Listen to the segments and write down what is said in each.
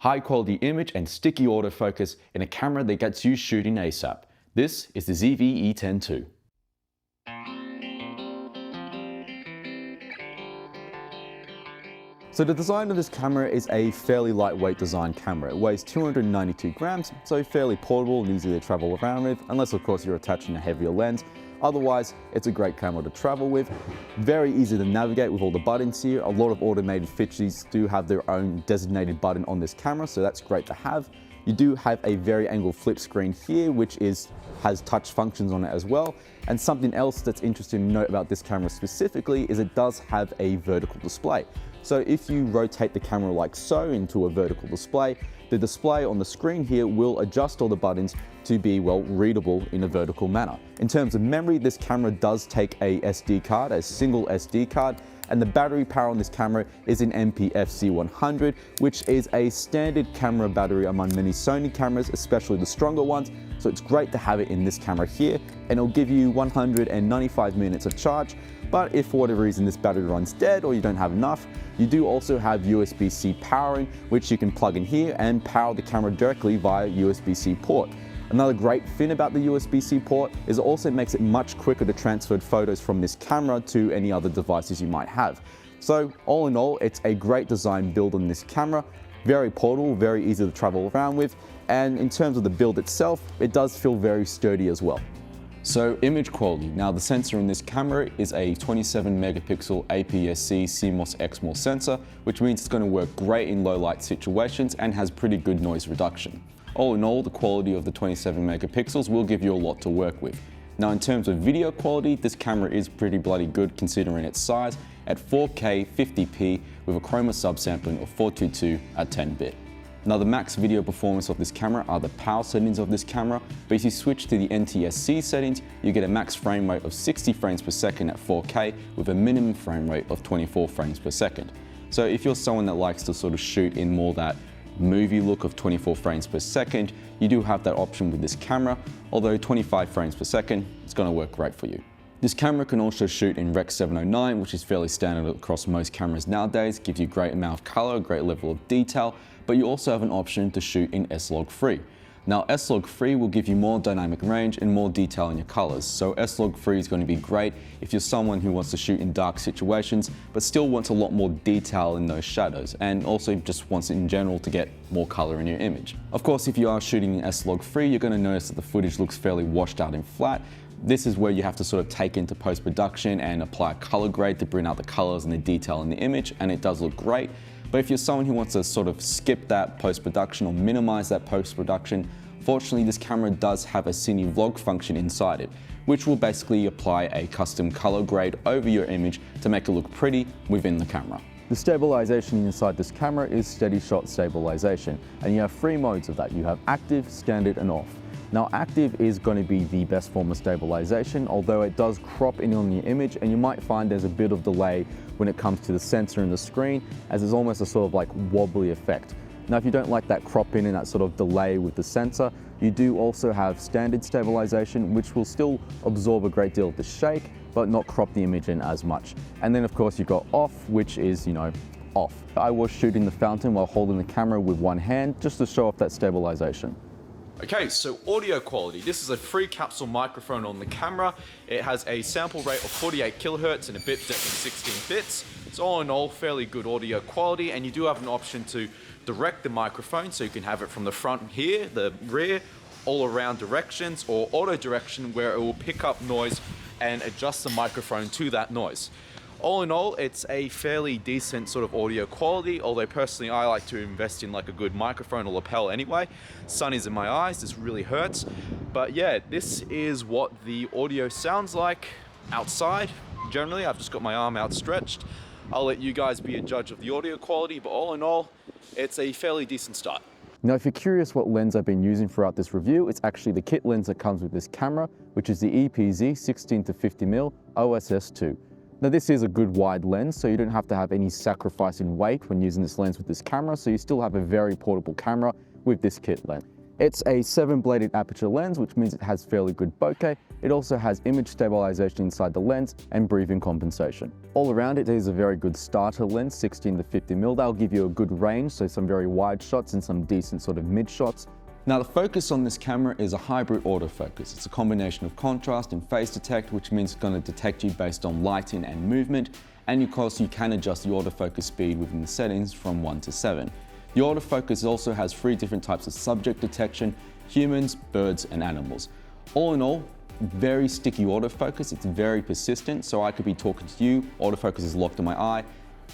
High quality image and sticky autofocus in a camera that gets you shooting ASAP. This is the ZV-E10 II. So the design of this camera is a fairly lightweight design camera. It weighs 292 grams, so fairly portable and easy to travel around with, unless of course you're attaching a heavier lens. Otherwise, it's a great camera to travel with. Very easy to navigate with all the buttons here. A lot of automated fidgets do have their own designated button on this camera, so that's great to have. You do have a very angled flip screen here, which has touch functions on it as well. And something else that's interesting to note about this camera specifically is it does have a vertical display. So if you rotate the camera like so into a vertical display, the display on the screen here will adjust all the buttons to be, well, readable in a vertical manner. In terms of memory, this camera does take a SD card, a single SD card, and the battery power on this camera is an MPFC100, which is a standard camera battery among many Sony cameras, especially the stronger ones. So it's great to have it in this camera here, and it'll give you 195 minutes of charge. But if for whatever reason this battery runs dead or you don't have enough, you do also have USB-C powering, which you can plug in here and power the camera directly via USB-C port. Another great thing about the USB-C port is it also makes it much quicker to transfer photos from this camera to any other devices you might have. So all in all, it's a great design build on this camera. Very portable, very easy to travel around with. And in terms of the build itself, it does feel very sturdy as well. So image quality. Now the sensor in this camera is a 27 megapixel APS-C CMOS XMOS sensor, which means it's going to work great in low light situations and has pretty good noise reduction. All in all, the quality of the 27 megapixels will give you a lot to work with. Now in terms of video quality, this camera is pretty bloody good considering its size at 4K 50p with a chroma subsampling of 422 at 10-bit. Now the max video performance of this camera are the power settings of this camera, but if you switch to the NTSC settings, you get a max frame rate of 60 frames per second at 4K with a minimum frame rate of 24 frames per second. So if you're someone that likes to sort of shoot in more that movie look of 24 frames per second, you do have that option with this camera, although 25 frames per second, it's going to work great for you. This camera can also shoot in Rec 709, which is fairly standard across most cameras nowadays, gives you a great amount of color, a great level of detail, but you also have an option to shoot in S-Log3. Now S-Log3 will give you more dynamic range and more detail in your colors, so S-Log3 is going to be great if you're someone who wants to shoot in dark situations, but still wants a lot more detail in those shadows, and also just wants in general to get more color in your image. Of course, if you are shooting in S-Log3, you're going to notice that the footage looks fairly washed out and flat. This is where you have to sort of take into post-production and apply a color grade to bring out the colors and the detail in the image, and it does look great. But if you're someone who wants to sort of skip that post-production or minimize that post-production, fortunately this camera does have a Cine Vlog function inside it, which will basically apply a custom color grade over your image to make it look pretty within the camera. The stabilization inside this camera is steady shot stabilization, and you have three modes of that. You have active, standard, and off. Now active is going to be the best form of stabilization, although it does crop in on your image, and you might find there's a bit of delay when it comes to the sensor and the screen, as there's almost a sort of like wobbly effect. Now if you don't like that crop in and that sort of delay with the sensor, you do also have standard stabilization, which will still absorb a great deal of the shake, but not crop the image in as much. And then of course you've got off, which is, off. I was shooting the fountain while holding the camera with one hand, just to show off that stabilization. Okay, so audio quality. This is a free capsule microphone on the camera. It has a sample rate of 48 kilohertz and a bit depth of 16 bits. It's all in all fairly good audio quality, and you do have an option to direct the microphone, so you can have it from the front here, the rear, all around directions, or auto direction where it will pick up noise and adjust the microphone to that noise. All in all, it's a fairly decent sort of audio quality, although personally I like to invest in like a good microphone or lapel anyway. Sun is in my eyes, this really hurts. But yeah, this is what the audio sounds like outside. Generally, I've just got my arm outstretched. I'll let you guys be a judge of the audio quality, but all in all, it's a fairly decent start. Now if you're curious what lens I've been using throughout this review, it's actually the kit lens that comes with this camera, which is the EPZ 16-50mm OSS2. Now this is a good wide lens, so you don't have to have any sacrifice in weight when using this lens with this camera, so you still have a very portable camera with this kit lens. It's a 7-bladed aperture lens, which means it has fairly good bokeh. It also has image stabilization inside the lens and breathing compensation. All around it is a very good starter lens, 16 to 50mm. That'll give you a good range, so some very wide shots and some decent sort of mid shots. Now the focus on this camera is a hybrid autofocus. It's a combination of contrast and phase detect, which means it's going to detect you based on lighting and movement. And of course you can adjust the autofocus speed within the settings from 1 to 7. The autofocus also has 3 different types of subject detection: humans, birds, and animals. All in all, very sticky autofocus. It's very persistent, so I could be talking to you, autofocus is locked on my eye,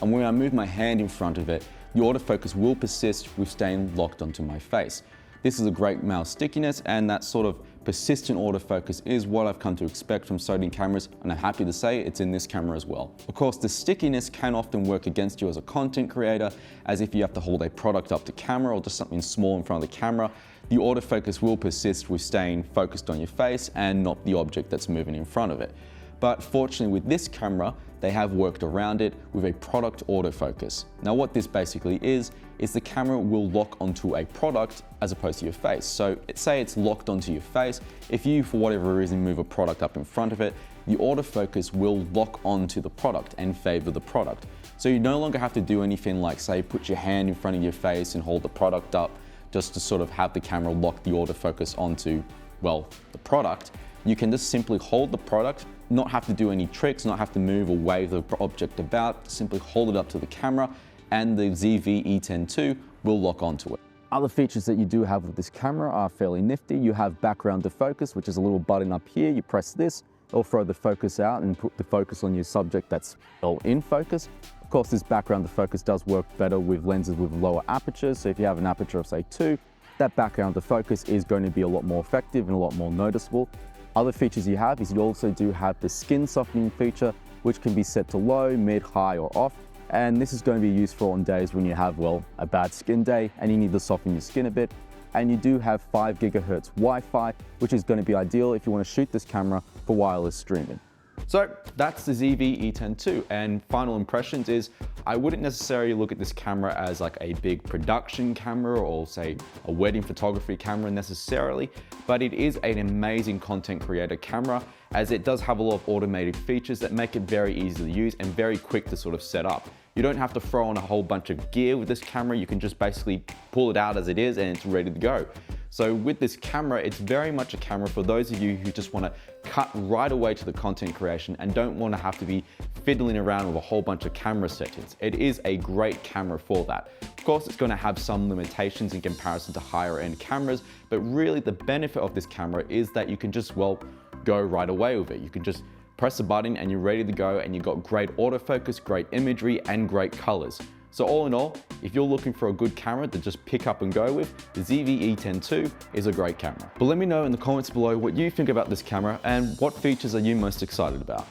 and when I move my hand in front of it, the autofocus will persist with staying locked onto my face. This is a great amount of stickiness, and that sort of persistent autofocus is what I've come to expect from Sony cameras, and I'm happy to say it's in this camera as well. Of course, the stickiness can often work against you as a content creator, as if you have to hold a product up to camera or just something small in front of the camera. The autofocus will persist with staying focused on your face and not the object that's moving in front of it. But fortunately with this camera, they have worked around it with a product autofocus. Now what this basically is the camera will lock onto a product as opposed to your face. So say it's locked onto your face. If you, for whatever reason, move a product up in front of it, the autofocus will lock onto the product and favor the product. So you no longer have to do anything like, say, put your hand in front of your face and hold the product up just to sort of have the camera lock the autofocus onto, well, the product. You can just simply hold the product, not have to do any tricks, not have to move or wave the object about, simply hold it up to the camera, and the ZV-E10 II will lock onto it. Other features that you do have with this camera are fairly nifty. You have background defocus, which is a little button up here. You press this, it'll throw the focus out and put the focus on your subject that's all in focus. Of course, this background defocus does work better with lenses with lower apertures. So if you have an aperture of say 2, that background defocus is going to be a lot more effective and a lot more noticeable. Other features you have is you also do have the skin softening feature, which can be set to low, mid, high, or off. And this is going to be useful on days when you have, well, a bad skin day and you need to soften your skin a bit. And you do have 5 GHz Wi-Fi, which is going to be ideal if you want to shoot this camera for wireless streaming. So that's the ZV-E10 II, and final impressions is I wouldn't necessarily look at this camera as like a big production camera or say a wedding photography camera necessarily, but it is an amazing content creator camera, as it does have a lot of automated features that make it very easy to use and very quick to sort of set up. You don't have to throw on a whole bunch of gear with this camera. You can just basically pull it out as it is and it's ready to go. So with this camera, it's very much a camera for those of you who just want to cut right away to the content creation and don't want to have to be fiddling around with a whole bunch of camera settings. It is a great camera for that. Of course, it's going to have some limitations in comparison to higher end cameras, but really the benefit of this camera is that you can just, well, go right away with it. You can just press a button and you're ready to go, and you've got great autofocus, great imagery, and great colors. So all in all, if you're looking for a good camera to just pick up and go with, the ZV-E10 II is a great camera. But let me know in the comments below what you think about this camera and what features are you most excited about.